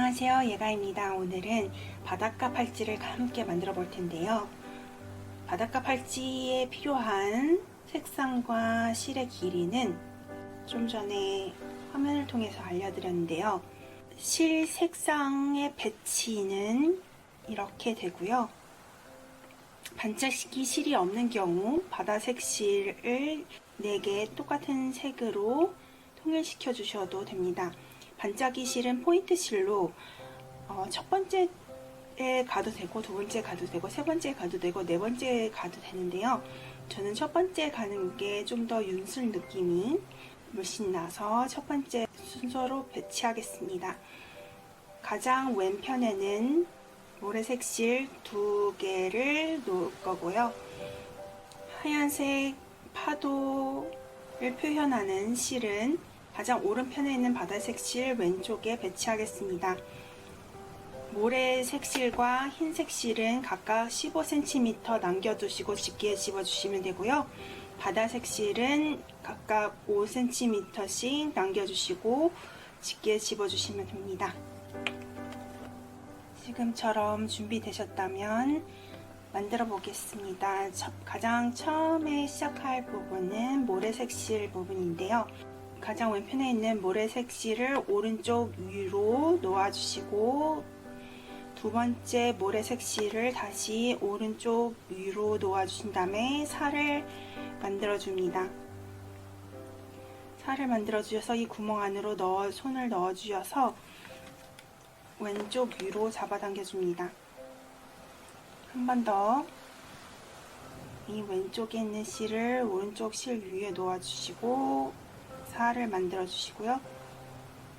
안녕하세요, 예가입니다. 오늘은 바닷가 팔찌를 함께 만들어 볼 텐데요. 바닷가 팔찌에 필요한 색상과 실의 길이는 좀 전에 화면을 통해서 알려드렸는데요. 실 색상의 배치는 이렇게 되고요. 반짝이기 실이 없는 경우 바다색 실을 4개 똑같은 색으로 통일시켜 주셔도 됩니다. 반짝이 실은 포인트 실로 첫 번째에 가도 되고, 두 번째 가도 되고, 세 번째 가도 되고, 네 번째 가도 되는데요. 저는 첫 번째 가는 게 좀 더 윤슬 느낌이 물씬 나서 첫 번째 순서로 배치하겠습니다. 가장 왼편에는 모래색 실 2개를 놓을 거고요. 하얀색 파도를 표현하는 실은 가장 오른편에 있는 바다색 실 왼쪽에 배치하겠습니다. 모래색 실과 흰색 실은 각각 15cm 남겨두시고 집게에 집어주시면 되고요. 바다색 실은 각각 5cm씩 남겨주시고 집게에 집어주시면 됩니다. 지금처럼 준비되셨다면 만들어 보겠습니다. 가장 처음에 시작할 부분은 모래색 실 부분인데요. 가장 왼편에 있는 모래색 실을 오른쪽 위로 놓아주시고, 두 번째 모래색 실을 다시 오른쪽 위로 놓아주신 다음에 살을 만들어줍니다. 살을 만들어주셔서 이 구멍 안으로 손을 넣어주셔서 왼쪽 위로 잡아당겨줍니다. 한 번 더 이 왼쪽에 있는 실을 오른쪽 실 위에 놓아주시고 살을 만들어 주시고요.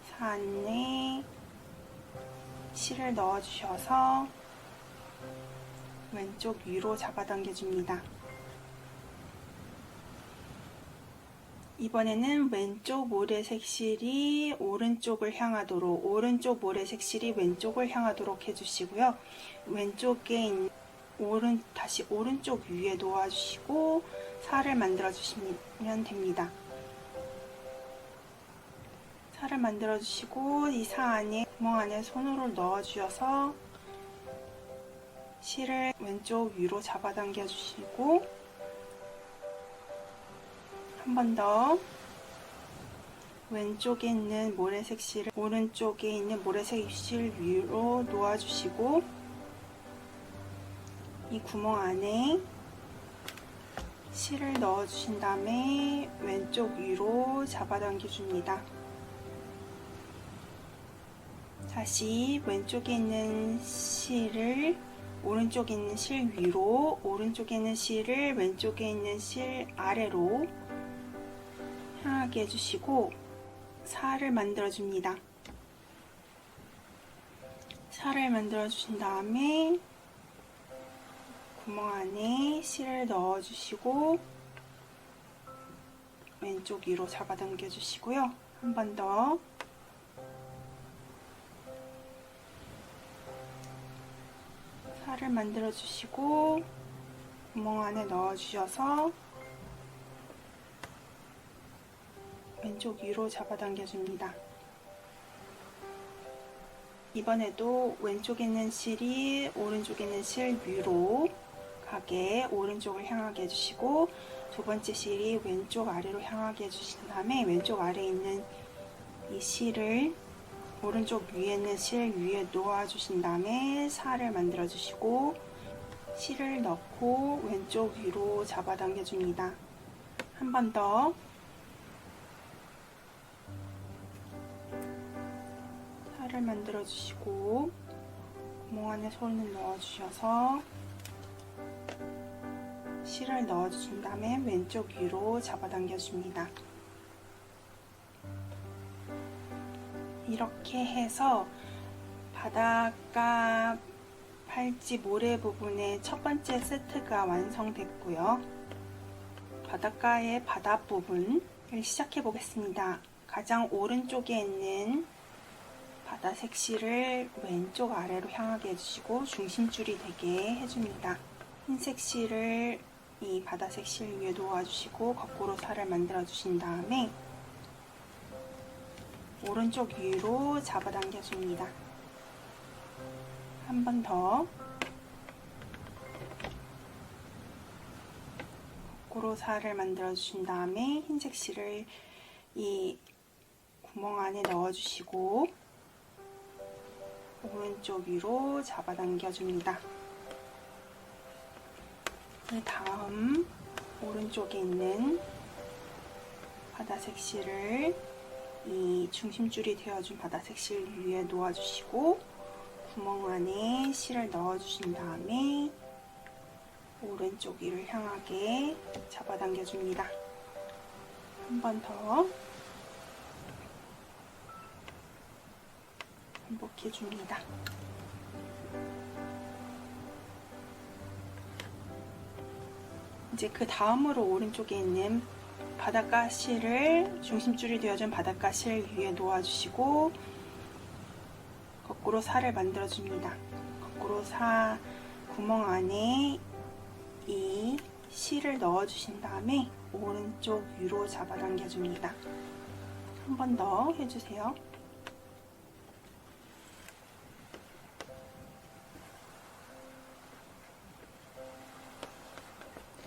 사 안에 실을 넣어 주셔서 왼쪽 위로 잡아당겨 줍니다. 이번에는 왼쪽 모래색 실이 오른쪽을 향하도록, 오른쪽 모래색 실이 왼쪽을 향하도록 해주시고요. 왼쪽에 있는 다시 오른쪽 위에 놓아주시고 살을 만들어 주시면 됩니다. 살을 만들어 주시고 이 사 안에 구멍 안에 손으로 넣어 주셔서 실을 왼쪽 위로 잡아당겨 주시고 한 번 더 왼쪽에 있는 모래색 실을 오른쪽에 있는 모래색 실 위로 놓아 주시고 이 구멍 안에 실을 넣어 주신 다음에 왼쪽 위로 잡아당겨 줍니다. 다시 왼쪽에 있는 실을 오른쪽에 있는 실 위로, 오른쪽에 있는 실을 왼쪽에 있는 실 아래로 향하게 해주시고 살을 만들어 줍니다. 살을 만들어 주신 다음에 구멍 안에 실을 넣어 주시고 왼쪽 위로 잡아당겨 주시고요. 한 번 더 살을 만들어 주시고 구멍 안에 넣어 주셔서 왼쪽 위로 잡아당겨 줍니다. 이번에도 왼쪽에 있는 실이 오른쪽에 있는 실 위로 가게 오른쪽을 향하게 해주시고 두 번째 실이 왼쪽 아래로 향하게 해주신 다음에 왼쪽 아래에 있는 이 실을 오른쪽 위에 있는 실 위에 놓아주신 다음에 살을 만들어 주시고 실을 넣고 왼쪽 위로 잡아당겨 줍니다. 한 번 더 살을 만들어 주시고 구멍 안에 손을 넣어 주셔서 실을 넣어 주신 다음에 왼쪽 위로 잡아당겨 줍니다. 이렇게 해서 바닷가 팔찌 모래 부분의 첫 번째 세트가 완성됐고요. 바닷가의 바닥 부분을 시작해 보겠습니다. 가장 오른쪽에 있는 바다색 실을 왼쪽 아래로 향하게 해주시고 중심줄이 되게 해줍니다. 흰색 실을 이 바다색 실 위에 놓아주시고 거꾸로 살을 만들어 주신 다음에 오른쪽 위로 잡아당겨 줍니다. 한 번 더 거꾸로 살을 만들어 주신 다음에 흰색 실을 이 구멍 안에 넣어 주시고 오른쪽 위로 잡아당겨 줍니다. 그 다음 오른쪽에 있는 바다색 실을 이 중심줄이 되어준 바다색 실 위에 놓아주시고 구멍 안에 실을 넣어주신 다음에 오른쪽 위를 향하게 잡아당겨 줍니다. 한 번 더 반복해 줍니다. 이제 그 다음으로 오른쪽에 있는 바닷가 실을 중심줄이 되어준 바닷가 실 위에 놓아주시고 거꾸로 살을 만들어 줍니다. 거꾸로 사 구멍 안에 이 실을 넣어 주신 다음에 오른쪽 위로 잡아당겨 줍니다. 한 번 더 해주세요.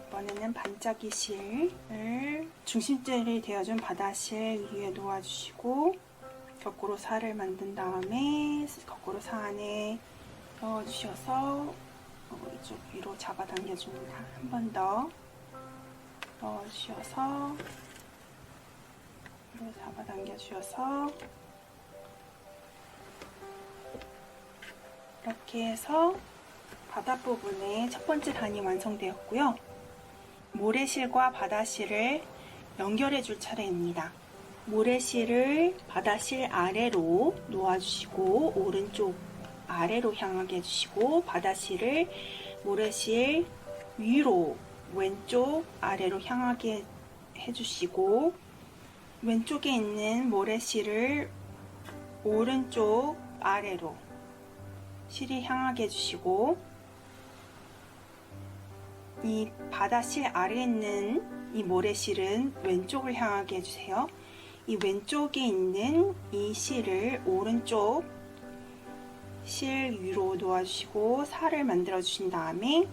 이번에는 반짝이 실을 중심줄이 되어준 바다실 위에 놓아주시고 거꾸로 살을 만든 다음에 거꾸로 사 안에 넣어주셔서 이쪽 위로 잡아당겨 줍니다. 한 번 더 넣어주셔서 위로 잡아당겨 주셔서 이렇게 해서 바닥 부분의 첫 번째 단이 완성되었고요. 모래실과 바다실을 연결해 줄 차례입니다. 모래실을 바다실 아래로 놓아주시고 오른쪽 아래로 향하게 해주시고 바다실을 모래실 위로 왼쪽 아래로 향하게 해주시고 왼쪽에 있는 모래실을 오른쪽 아래로 실이 향하게 해주시고 이 바다실 아래에 있는 이 모래실은 왼쪽을 향하게 해주세요. 이 왼쪽에 있는 이 실을 오른쪽 실 위로 놓아주시고 살을 만들어 주신 다음에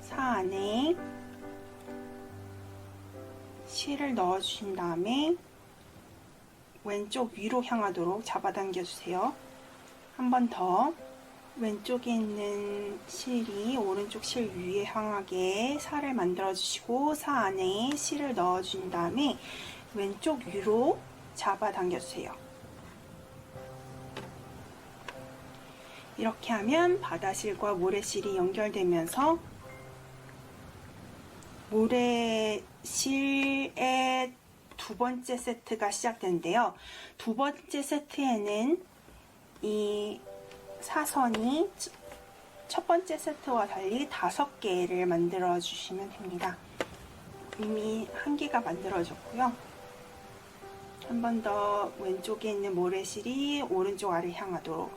사 안에 실을 넣어 주신 다음에 왼쪽 위로 향하도록 잡아당겨 주세요. 한 번 더 왼쪽에 있는 실이 오른쪽 실 위에 향하게 살을 만들어 주시고 사 안에 실을 넣어 준 다음에 왼쪽 위로 잡아당겨 주세요. 이렇게 하면 바다실과 모래실이 연결되면서 모래실의 두 번째 세트가 시작되는데요. 두 번째 세트에는 이 사선이 첫 번째 세트와 달리 5개를 만들어 주시면 됩니다. 이미 1개가 만들어졌고요. 한 번 더 왼쪽에 있는 모래실이 오른쪽 아래 향하도록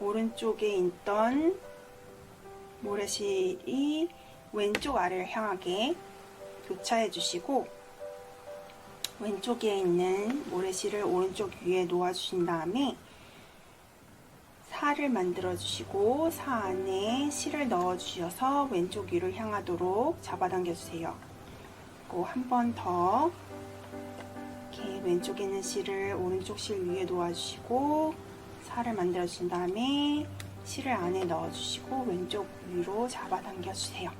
오른쪽에 있던 모래실이 왼쪽 아래를 향하게 교차해 주시고 왼쪽에 있는 모래실을 오른쪽 위에 놓아 주신 다음에 살을 만들어 주시고 사 안에 실을 넣어 주셔서 왼쪽 위를 향하도록 잡아당겨 주세요. 그리고 한 번 더 이렇게 왼쪽에 있는 실을 오른쪽 실 위에 놓아 주시고 살을 만들어 주신 다음에 실을 안에 넣어 주시고 왼쪽 위로 잡아당겨 주세요.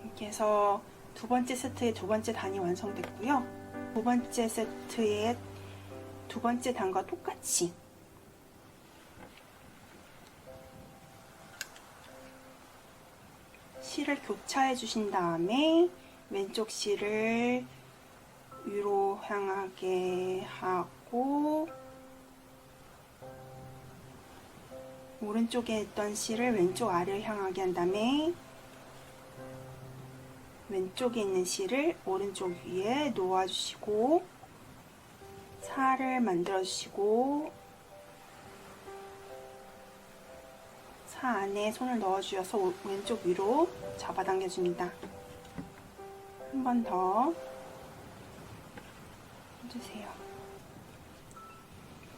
이렇게 해서 두 번째 세트의 두 번째 단이 완성됐고요. 두 번째 세트의 두 번째 단과 똑같이 실을 교차해 주신 다음에 왼쪽 실을 위로 향하게 하고 오른쪽에 있던 실을 왼쪽 아래를 향하게 한 다음에 왼쪽에 있는 실을 오른쪽 위에 놓아주시고 살을 만들어 주시고 사 안에 손을 넣어 주셔서 왼쪽 위로 잡아당겨 줍니다. 한 번 더 해주세요.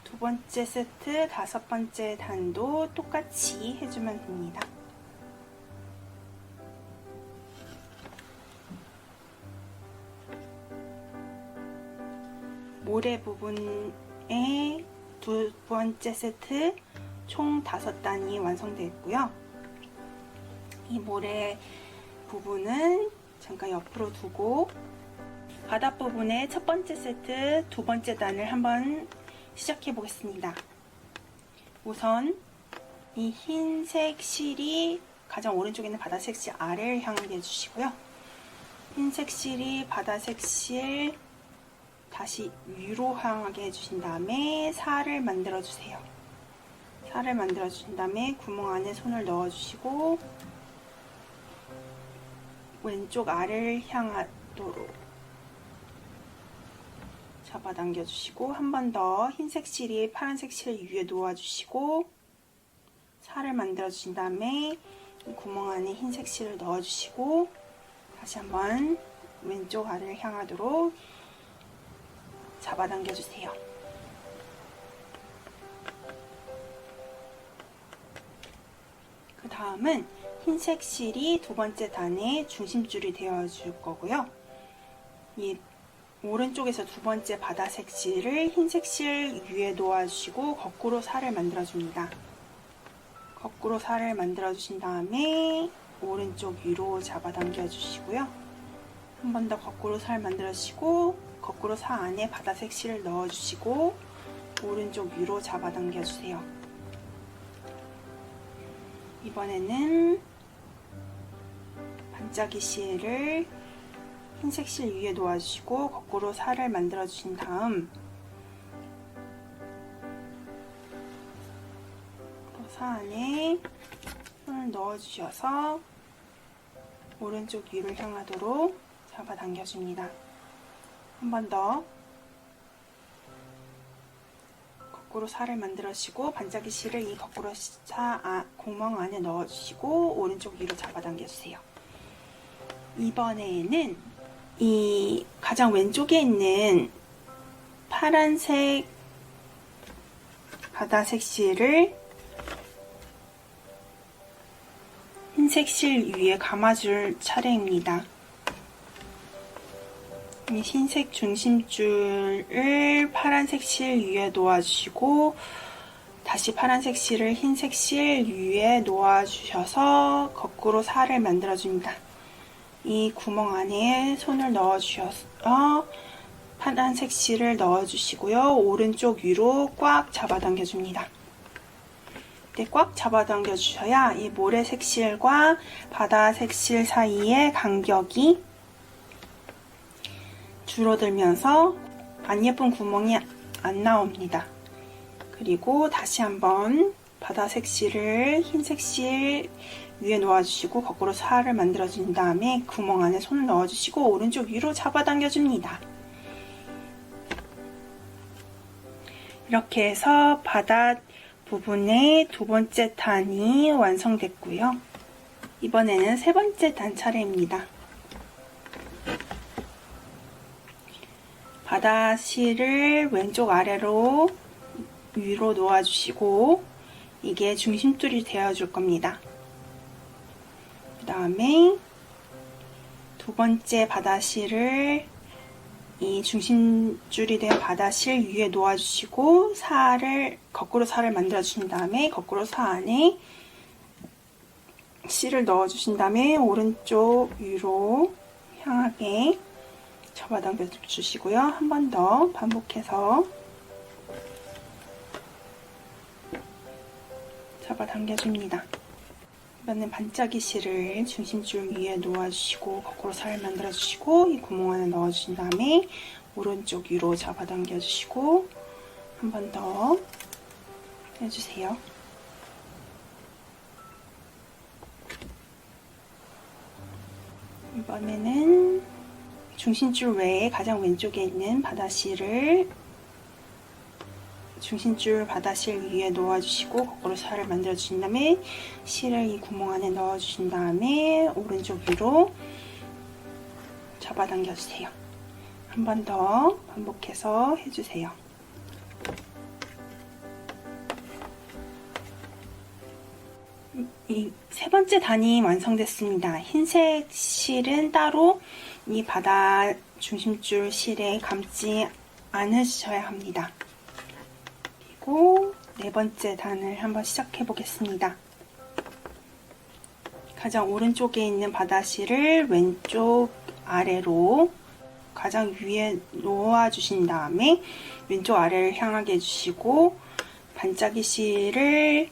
두 번째 세트, 다섯 번째 단도 똑같이 해주면 됩니다. 모래 부분에 두 번째 세트 총 5단이 완성되었고요. 이 모래 부분은 잠깐 옆으로 두고 바닥 부분에 첫 번째 세트 두 번째 단을 한번 시작해 보겠습니다. 우선 이 흰색 실이 가장 오른쪽에 있는 바다색 실 아래를 향하게 해주시고요. 흰색 실이 바다색 실 다시 위로 향하게 해주신 다음에 살을 만들어 주세요. 살을 만들어 주신 다음에 구멍 안에 손을 넣어 주시고 왼쪽 아래를 향하도록 잡아당겨 주시고 한 번 더 흰색 실이 파란색 실 위에 놓아 주시고 살을 만들어 주신 다음에 이 구멍 안에 흰색 실을 넣어 주시고 다시 한번 왼쪽 아래를 향하도록 잡아당겨 주세요. 그 다음은 흰색 실이 두 번째 단의 중심줄이 되어 줄 거고요. 이 오른쪽에서 두 번째 바다색 실을 흰색 실 위에 놓아주시고 거꾸로 살을 만들어 줍니다. 거꾸로 살을 만들어 주신 다음에 오른쪽 위로 잡아당겨 주시고요. 한 번 더 거꾸로 살 만들어 주시고 거꾸로 사 안에 바다색 실을 넣어 주시고 오른쪽 위로 잡아당겨 주세요. 이번에는 반짝이 실을 흰색 실 위에 놓아주시고 거꾸로 살을 만들어 주신 다음 사 안에 손을 넣어 주셔서 오른쪽 위를 향하도록 잡아당겨 줍니다. 한 번 더 거꾸로 살을 만들어 주시고 반짝이 실을 이 거꾸로 구멍 안에 넣어 주시고 오른쪽 위로 잡아당겨 주세요. 이번에는 이 가장 왼쪽에 있는 파란색 바다색 실을 흰색 실 위에 감아줄 차례입니다. 이 흰색 중심줄을 파란색 실 위에 놓아주시고 다시 파란색 실을 흰색 실 위에 놓아주셔서 거꾸로 살을 만들어줍니다. 이 구멍 안에 손을 넣어주셔서 파란색 실을 넣어주시고요. 오른쪽 위로 꽉 잡아당겨줍니다. 꽉 잡아당겨 주셔야 이 모래색 실과 바다색 실 사이의 간격이 줄어들면서 안 예쁜 구멍이 안 나옵니다. 그리고 다시 한번 바다색 실을 흰색 실 위에 놓아주시고 거꾸로 살을 만들어준 다음에 구멍 안에 손을 넣어주시고 오른쪽 위로 잡아당겨줍니다. 이렇게 해서 바다 부분의 두 번째 단이 완성됐고요. 이번에는 세 번째 단 차례입니다. 바다 실을 왼쪽 아래로 위로 놓아주시고 이게 중심줄이 되어줄 겁니다. 그 다음에 두 번째 바다 실을 이 중심줄이 된 바다 실 위에 놓아주시고 거꾸로 살을 만들어주신 다음에 거꾸로 사 안에 실을 넣어주신 다음에 오른쪽 위로 향하게 잡아당겨 주시고요. 한 번 더 반복해서 잡아당겨줍니다. 이번엔 반짝이 실을 중심줄 위에 놓아주시고 거꾸로 살을 만들어주시고 이 구멍 안에 넣어주신 다음에 오른쪽 위로 잡아당겨주시고 한 번 더 해주세요. 이번에는 중심줄 외에 가장 왼쪽에 있는 바다실을 중심줄 바다실 위에 놓아주시고 거꾸로 살을 만들어주신 다음에 실을 이 구멍 안에 넣어주신 다음에 오른쪽 위로 잡아당겨주세요. 한 번 더 반복해서 해주세요. 이 세 번째 단이 완성됐습니다. 흰색 실은 따로 이 바다 중심줄 실에 감지 않으셔야 합니다. 그리고 네 번째 단을 한번 시작해 보겠습니다. 가장 오른쪽에 있는 바다실을 왼쪽 아래로 가장 위에 놓아 주신 다음에 왼쪽 아래를 향하게 해주시고 반짝이 실을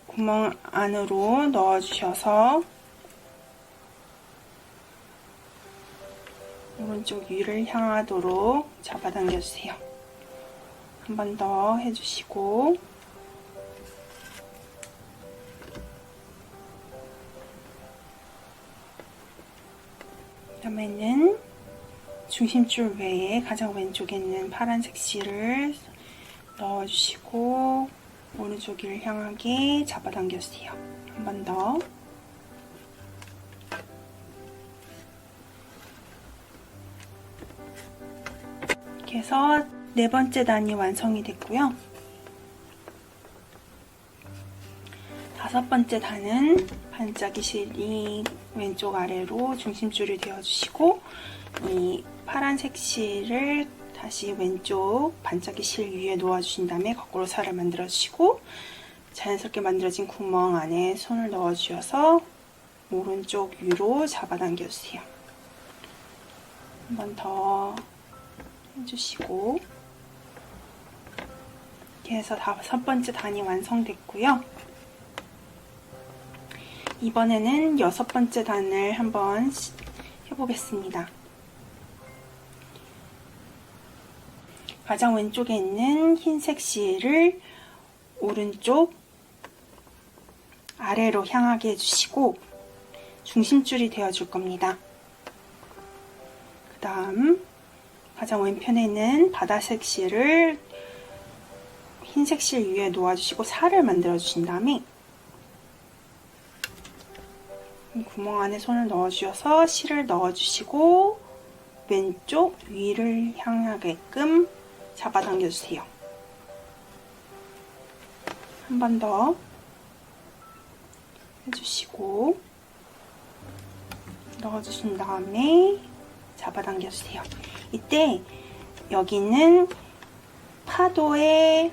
구멍 안으로 넣어 주셔서 오른쪽 위를 향하도록 잡아당겨 주세요. 한 번 더 해주시고 그다음에는 중심줄 외에 가장 왼쪽에 있는 파란색 실을 넣어주시고 오른쪽 위를 향하게 잡아당겨 주세요. 한 번 더. 이렇게 해서 네 번째 단이 완성이 됐고요. 다섯 번째 단은 반짝이 실이 왼쪽 아래로 중심줄이 되어주시고 이 파란색 실을 다시 왼쪽 반짝이 실 위에 놓아주신 다음에 거꾸로 살을 만들어주시고 자연스럽게 만들어진 구멍 안에 손을 넣어주셔서 오른쪽 위로 잡아당겨주세요. 한 번 더 해주시고 이렇게 해서 다섯 번째 단이 완성됐고요. 이번에는 여섯 번째 단을 한번 해보겠습니다. 가장 왼쪽에 있는 흰색 실을 오른쪽 아래로 향하게 해주시고 중심줄이 되어줄 겁니다. 그 다음 가장 왼편에 있는 바다색 실을 흰색 실 위에 놓아주시고 살을 만들어 주신 다음에 구멍 안에 손을 넣어주셔서 실을 넣어주시고 왼쪽 위를 향하게끔 잡아당겨주세요. 한 번 더 해주시고 넣어주신 다음에 잡아당겨주세요. 이때 여기는 파도에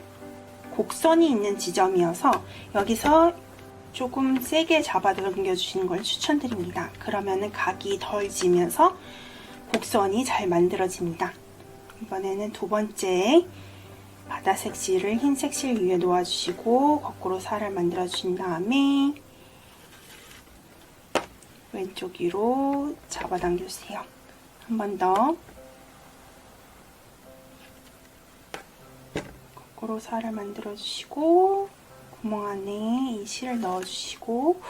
곡선이 있는 지점이어서 여기서 조금 세게 잡아당겨 주시는 걸 추천드립니다. 그러면은 각이 덜 지면서 곡선이 잘 만들어집니다. 이번에는 두 번째 바다색 실을 흰색 실 위에 놓아주시고 거꾸로 살을 만들어 주신 다음에 왼쪽 위로 잡아당겨 주세요. 한 번 더 거꾸로 살을 만들어 주시고 구멍 안에 이 실을 넣어주시고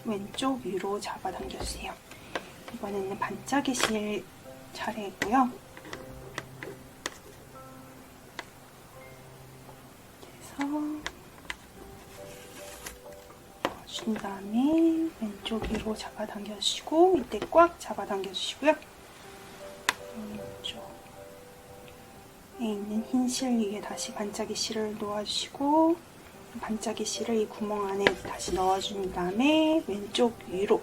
왼쪽 위로 잡아당겨주세요. 이번에는 반짝이 실 차례고요. 그래서 넣어주신 다음에 왼쪽 위로 잡아당겨주시고 이때 꽉 잡아당겨주시고요. 왼쪽에 있는 흰 실 위에 다시 반짝이 실을 놓아주시고 반짝이 실을 이 구멍 안에 다시 넣어준 다음에 왼쪽 위로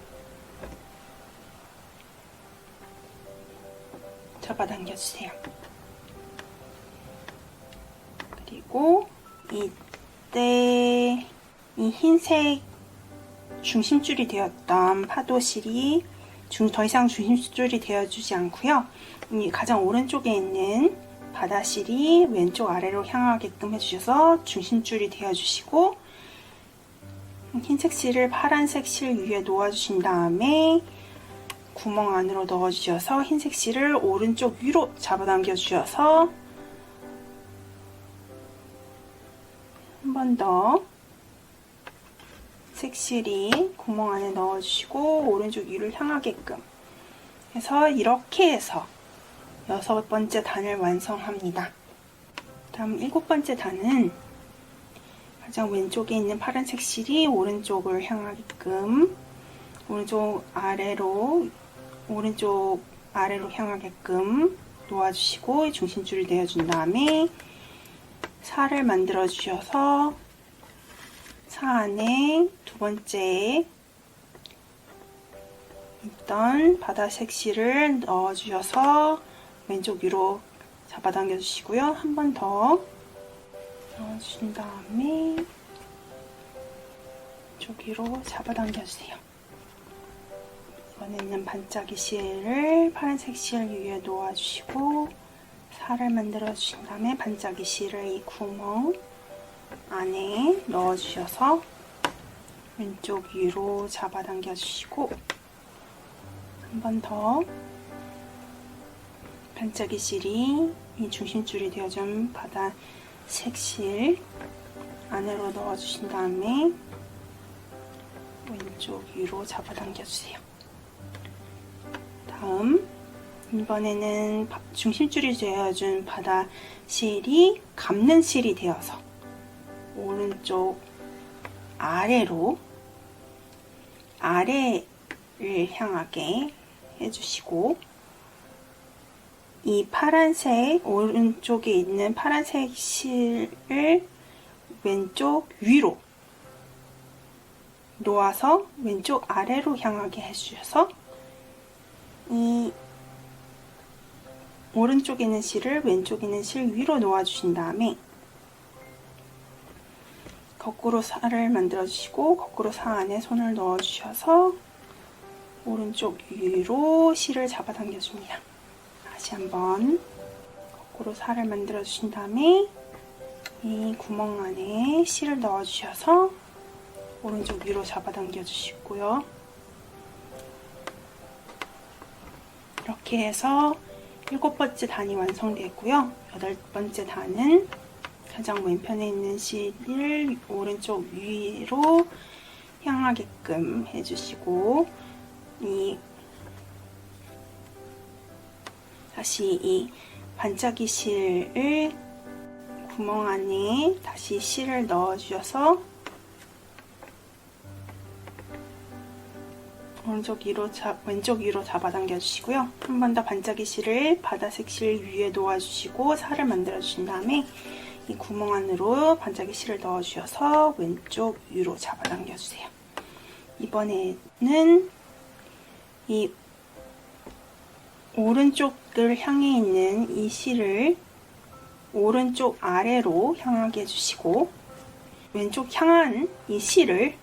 잡아당겨주세요. 그리고 이때 이 흰색 중심줄이 되었던 파도실이 더 이상 중심줄이 되어주지 않고요. 이 가장 오른쪽에 있는 바다실이 왼쪽 아래로 향하게끔 해주셔서 중심줄이 되어주시고 흰색 실을 파란색 실 위에 놓아주신 다음에 구멍 안으로 넣어주셔서 흰색 실을 오른쪽 위로 잡아당겨 주셔서 한 번 더 색실이 구멍 안에 넣어주시고 오른쪽 위를 향하게끔 해서 이렇게 해서 여섯 번째 단을 완성합니다. 다음 일곱 번째 단은 가장 왼쪽에 있는 파란색 실이 오른쪽을 향하게끔 오른쪽 아래로 향하게끔 놓아주시고 중심줄을 내어준 다음에 살을 만들어 주셔서 사 안에 두 번째 있던 바다색 실을 넣어주셔서 왼쪽 위로 잡아당겨 주시고요. 한 번 더 넣어주신 다음에 왼쪽 위로 잡아당겨 주세요. 이번에는 반짝이 실을 파란색 실 위에 놓아주시고 살을 만들어 주신 다음에 반짝이 실을 이 구멍 안에 넣어주셔서 왼쪽 위로 잡아당겨 주시고 한 번 더 반짝이 실이 이 중심줄이 되어준 바다색 실 안으로 넣어주신 다음에 왼쪽 위로 잡아당겨 주세요. 다음 이번에는 중심줄이 되어준 바다 실이 감는 실이 되어서 오른쪽 아래로 아래를 향하게 해주시고 이 파란색 오른쪽에 있는 파란색 실을 왼쪽 위로 놓아서 왼쪽 아래로 향하게 해주셔서 이 오른쪽에 있는 실을 왼쪽에 있는 실 위로 놓아주신 다음에 거꾸로 살을 만들어 주시고 거꾸로 사 안에 손을 넣어 주셔서 오른쪽 위로 실을 잡아당겨 줍니다. 다시 한번 거꾸로 살을 만들어 주신 다음에 이 구멍 안에 실을 넣어 주셔서 오른쪽 위로 잡아당겨 주시고요. 이렇게 해서 7번째 단이 완성되고요. 8번째 단은 가장 왼편에 있는 실을 오른쪽 위로 향하게끔 해주시고 다시 이 반짝이 실을 구멍 안에 다시 실을 넣어주셔서 왼쪽 위로 잡아당겨 주시고요. 한 번 더 반짝이 실을 바다색 실 위에 놓아주시고 살을 만들어 주신 다음에 이 구멍 안으로 반짝이 실을 넣어 주셔서 왼쪽 위로 잡아당겨 주세요. 이번에는 이 오른쪽을 향해 있는 이 실을 오른쪽 아래로 향하게 해주시고 왼쪽 향한 이 실을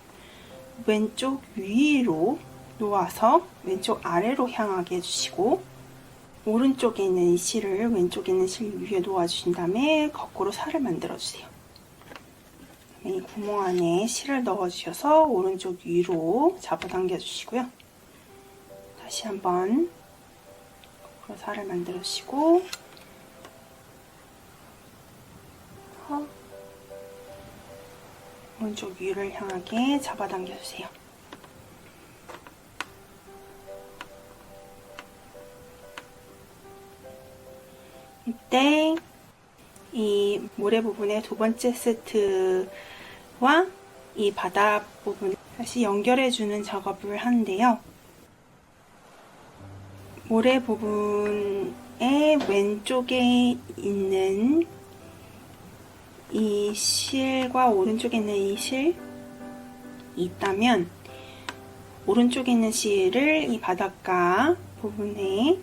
왼쪽 위로 놓아서 왼쪽 아래로 향하게 해주시고 오른쪽에 있는 이 실을 왼쪽에 있는 실 위에 놓아주신 다음에 거꾸로 살을 만들어주세요. 이 구멍 안에 실을 넣어주셔서 오른쪽 위로 잡아당겨 주시고요. 다시 한번 거꾸로 살을 만들어주시고 오른쪽 위를 향하게 잡아당겨 주세요. 이때 이 모래 부분의 두 번째 세트와 이 바닥 부분 다시 연결해주는 작업을 하는데요. 모래 부분의 왼쪽에 있는 이 실과 오른쪽에 있는 이 실이 있다면 오른쪽에 있는 실을 이 바닷가 부분에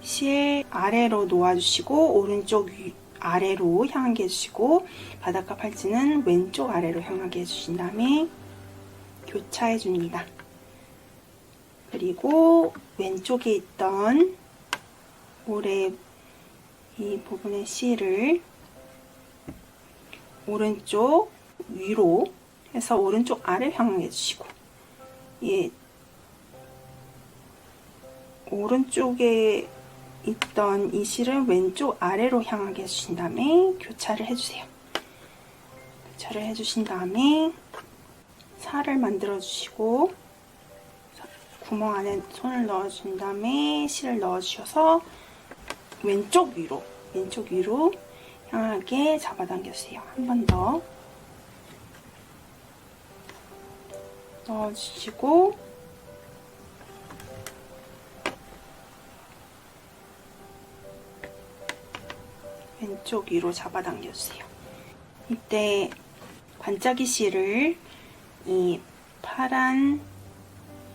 실 아래로 놓아주시고 오른쪽 아래로 향하게 해주시고 바닷가 팔찌는 왼쪽 아래로 향하게 해주신 다음에 교차해 줍니다. 그리고 왼쪽에 있던 모래 이 부분의 실을 오른쪽 위로 해서 오른쪽 아래를 향하게 해주시고 오른쪽에 있던 이 실은 왼쪽 아래로 향하게 해주신 다음에 교차를 해주세요. 교차를 해주신 다음에 살을 만들어 주시고 구멍 안에 손을 넣어준 다음에 실을 넣어주셔서 왼쪽 위로 향하게 잡아당겨 주세요. 한 번 더 넣어주시고 왼쪽 위로 잡아당겨 주세요. 이때 반짝이 실을 이 파란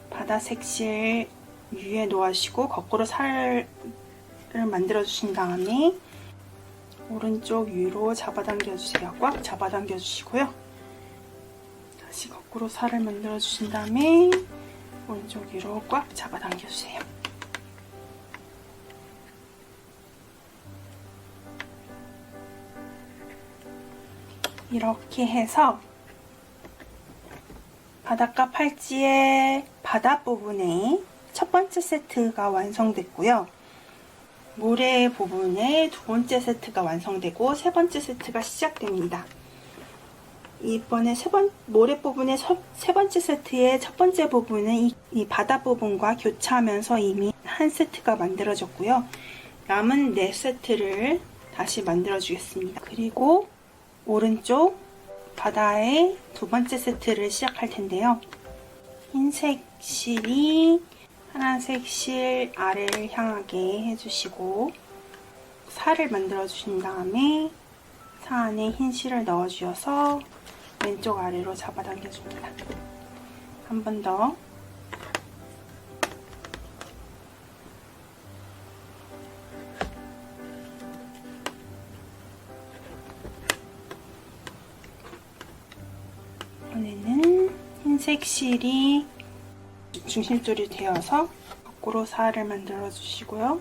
바다색 실 위에 놓으시고 거꾸로 살을 만들어 주신 다음에 오른쪽 위로 잡아당겨 주세요. 꽉 잡아당겨 주시고요. 다시 거꾸로 살을 만들어 주신 다음에 오른쪽 위로 꽉 잡아당겨 주세요. 이렇게 해서 바닷가 팔찌의 바다 부분에 첫 번째 세트가 완성됐고요. 모래 부분에 두 번째 세트가 완성되고 세 번째 세트가 시작됩니다. 이번에 모래 부분의 세 번째 세트의 첫 번째 부분은 이 바다 부분과 교차하면서 이미 한 세트가 만들어졌고요. 남은 네 세트를 다시 만들어 주겠습니다. 그리고 오른쪽 바다의 두 번째 세트를 시작할 텐데요. 흰색 실이 파란색 실 아래를 향하게 해주시고 살을 만들어 주신 다음에 사 안에 흰 실을 넣어 주셔서 왼쪽 아래로 잡아당겨 줍니다. 한 번 더. 이번에는 흰색 실이 중심줄이 되어서 거꾸로 살을 만들어 주시고요.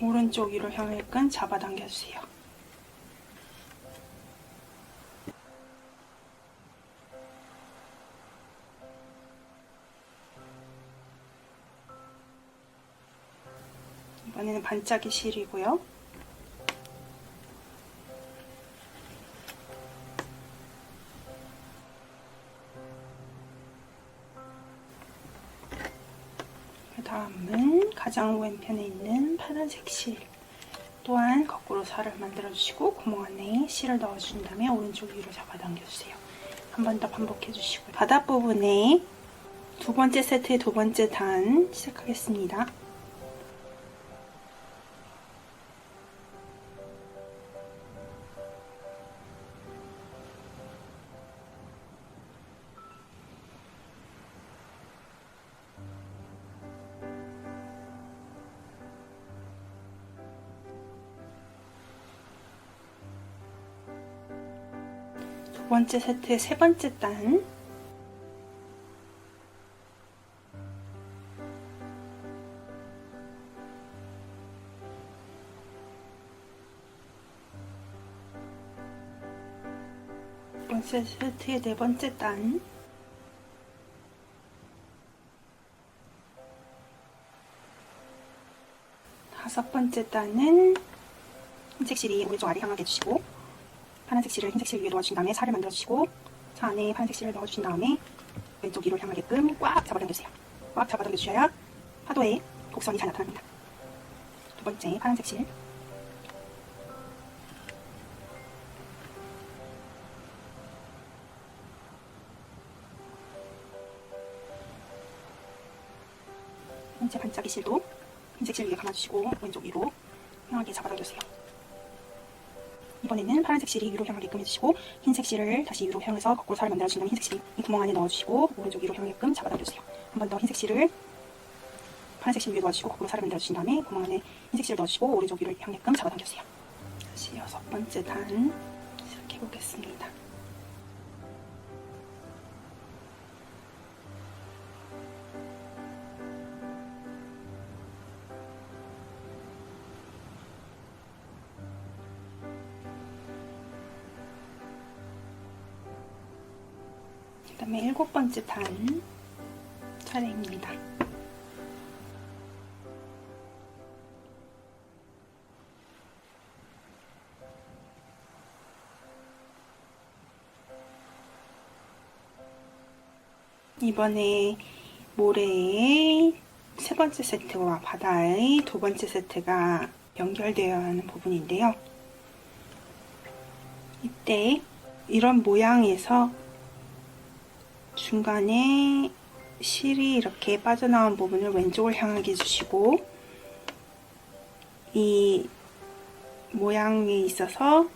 오른쪽 위로 향할 끈 잡아당겨 주세요. 이번에는 반짝이 실이고요. 그 다음은 가장 왼편에 있는 파란색 실 또한 거꾸로 살을 만들어 주시고 구멍 안에 실을 넣어 주신 다음에 오른쪽 위로 잡아당겨 주세요. 한 번 더 반복해 주시고요. 바닥 부분에 두 번째 세트의 두 번째 단 시작하겠습니다. 두 번째 세트의 세 번째 단 두 번째 세트의 네 번째 단 다섯 번째 단은 흰색 실이 오른쪽 아래 향하게 해주시고 파란색 실을 흰색 실 위에 넣어주신 다음에 살을 만들어주시고 사 안에 파란색 실을 넣어주신 다음에 왼쪽 위로 향하게끔 꽉 잡아당겨주세요. 꽉 잡아당겨주셔야 파도에 곡선이 잘 나타납니다. 두 번째 파란색 실 현재 반짝이 실도 흰색 실 위에 감아주시고 왼쪽 위로 향하게 잡아당겨주세요. 이번에는 파란색 실이 위로 향하게끔 해주시고 흰색 실을 다시 위로 향해서 거꾸로 살을 만들어주신 다음에 흰색 실이 이 구멍 안에 넣어주시고 오른쪽 위로 향하게끔 잡아당겨주세요. 한 번 더 흰색 실을 파란색 실 위에 넣어주시고 거꾸로 살을 만들어주신 다음에 구멍 안에 흰색 실을 넣어주시고 오른쪽 위로 향하게끔 잡아당겨주세요. 다시 여섯 번째 단 시작해보겠습니다. 그 다음에 일곱 번째 단 차례입니다. 이번에 모래의 세 번째 세트와 바다의 두 번째 세트가 연결되어야 하는 부분인데요. 이때 이런 모양에서 중간에 실이 이렇게 빠져나온 부분을 왼쪽을 향하게 해주시고 이 모양 위에 있어서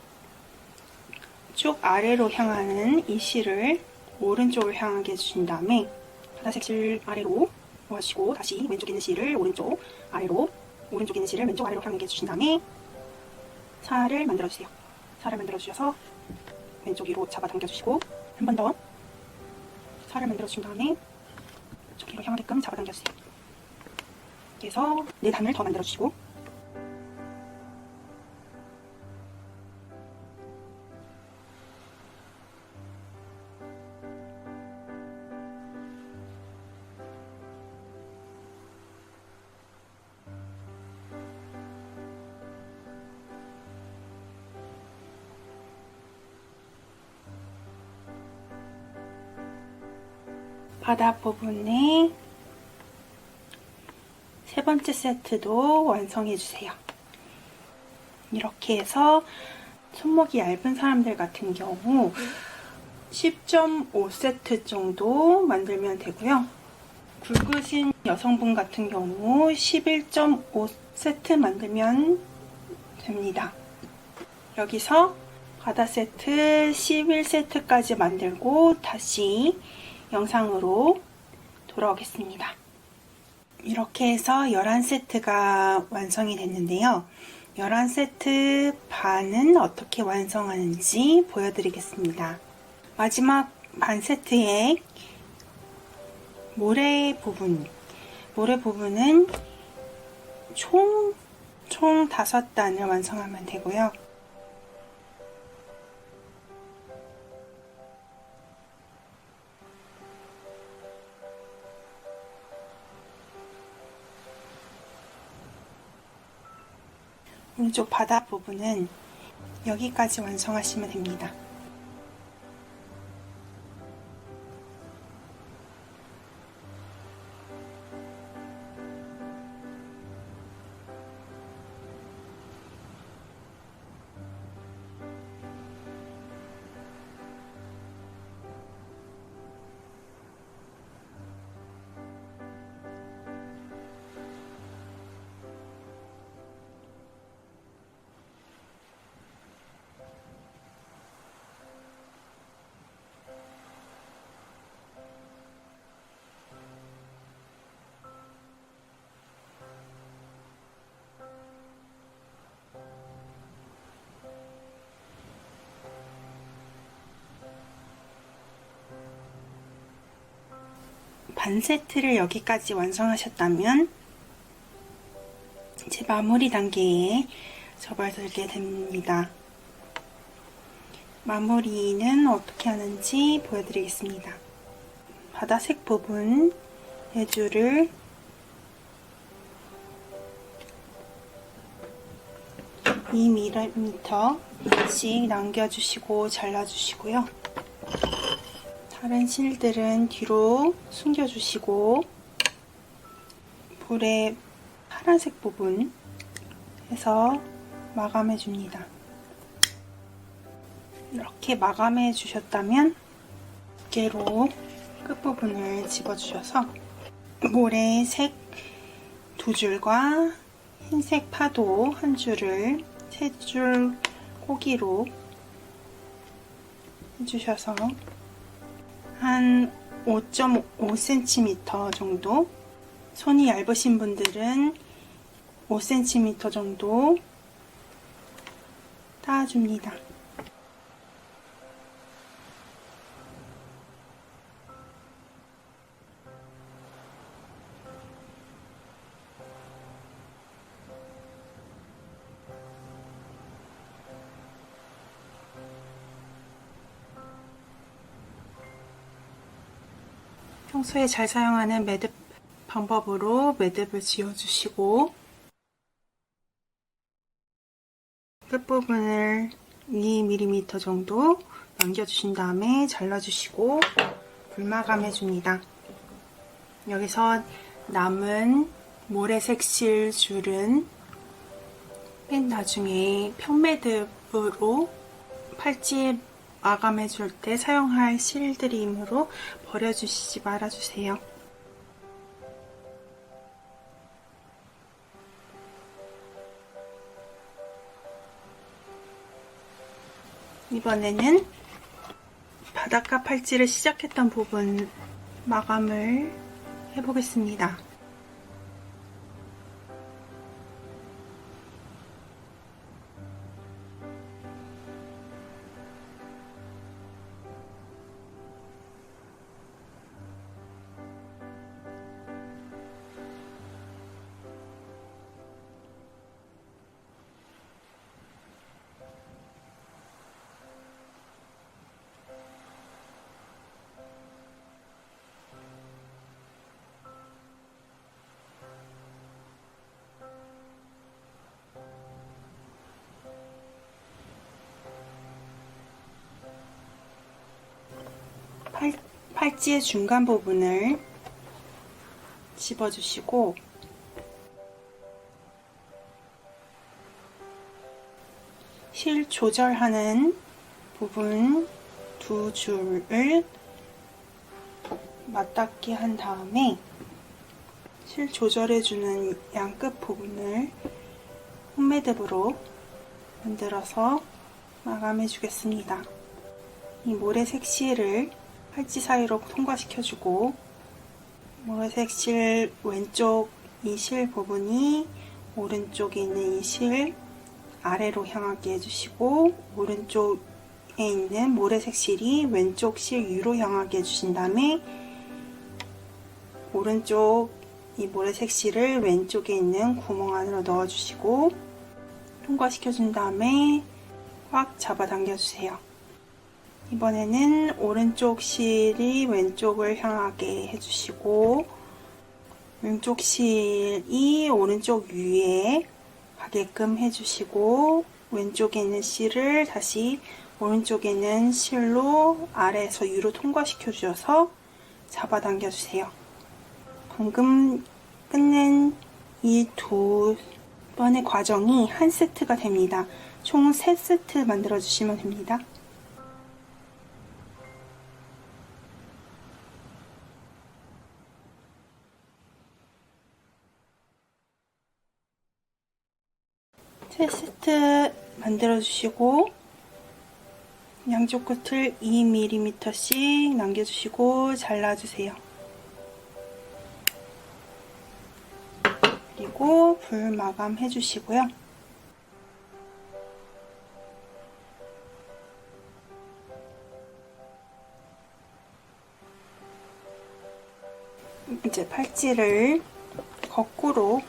쭉 아래로 향하는 이 실을 오른쪽을 향하게 해주신 다음에 바다색 실 아래로 놓아주시고 다시 왼쪽에 있는 실을 오른쪽 아래로, 오른쪽에 있는 실을 왼쪽 아래로 향하게 해주신 다음에 살을 만들어주세요. 살을 만들어주셔서 왼쪽 위로 잡아당겨주시고 한 번 더 살을 만들어주신 다음에 왼쪽 위로 향하게끔 잡아당겨주세요. 그래서 4단을 더 만들어주시고 바닥 부분에 3번째 세트도 완성해주세요. 이렇게 해서 손목이 얇은 사람들 같은 경우 10.5세트 정도 만들면 되고요. 굵으신 여성분 같은 경우 11.5세트 만들면 됩니다. 여기서 바다 세트 11세트까지 만들고 다시 영상으로 돌아오겠습니다. 이렇게 해서 11세트가 완성이 됐는데요. 11세트 반은 어떻게 완성하는지 보여드리겠습니다. 마지막 반 세트의 모래 부분은 총 5단을 완성하면 되고요. 오른쪽 바닥 부분은 여기까지 완성하시면 됩니다. 반 세트를 여기까지 완성하셨다면 이제 마무리 단계에 접어들게 됩니다. 마무리는 어떻게 하는지 보여드리겠습니다. 바다색 부분 4줄을 (2mm)씩 남겨주시고 잘라주시고요. 다른 실들은 뒤로 숨겨주시고 볼의 파란색 부분 해서 마감해줍니다. 이렇게 마감해 주셨다면 두께로 끝부분을 집어주셔서 모래 색 2줄과 흰색 파도 1줄을 3줄 꼬기로 해주셔서 한 5.5cm 정도, 손이 얇으신 분들은 5cm 정도 따줍니다. 평소에 잘 사용하는 매듭 방법으로 매듭을 지어주시고 끝부분을 2mm 정도 남겨주신 다음에 잘라주시고 불마감해줍니다. 여기서 남은 모래색 실 줄은 맨 나중에 편매듭으로 팔찌에 마감해줄 때 사용할 실들이므로 버려주시지 말아주세요. 이번에는 바닷가 팔찌를 시작했던 부분 마감을 해보겠습니다. 팔찌의 중간 부분을 집어주시고 실 조절하는 부분 두 줄을 맞닿게 한 다음에 실 조절해주는 양끝 부분을 홈매듭으로 만들어서 마감해 주겠습니다. 이 모래색 실을 팔찌 사이로 통과시켜주고 모래색 실 왼쪽 이 실 부분이 오른쪽에 있는 이 실 아래로 향하게 해주시고 오른쪽에 있는 모래색 실이 왼쪽 실 위로 향하게 해주신 다음에 오른쪽 이 모래색 실을 왼쪽에 있는 구멍 안으로 넣어주시고 통과시켜준 다음에 꽉 잡아 당겨주세요. 이번에는 오른쪽 실이 왼쪽을 향하게 해주시고 왼쪽 실이 오른쪽 위에 가게끔 해주시고 왼쪽에 있는 실을 다시 오른쪽에 있는 실로 아래에서 위로 통과시켜 주셔서 잡아당겨 주세요. 방금 끝낸 이 두 번의 과정이 한 세트가 됩니다. 총 3세트 만들어 주시면 됩니다. 세 세트 만들어 주시고 양쪽 끝을 2mm씩 남겨주시고 잘라주세요. 그리고 불 마감 해주시고요. 이제 팔찌를 거꾸로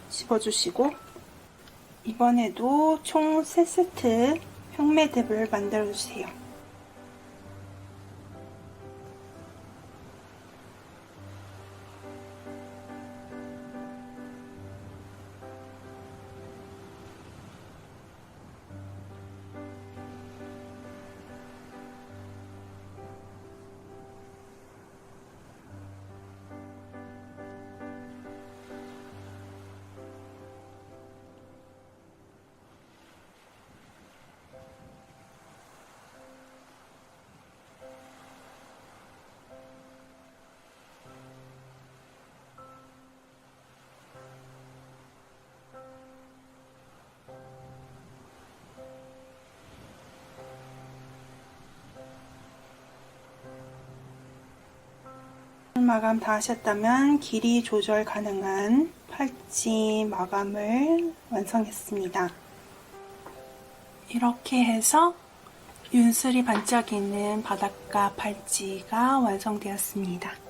집어주시고 이번에도 총 3세트 평매듭을 만들어주세요. 마감 다 하셨다면 길이 조절 가능한 팔찌 마감을 완성했습니다. 이렇게 해서 윤슬이 반짝이는 바닷가 팔찌가 완성되었습니다.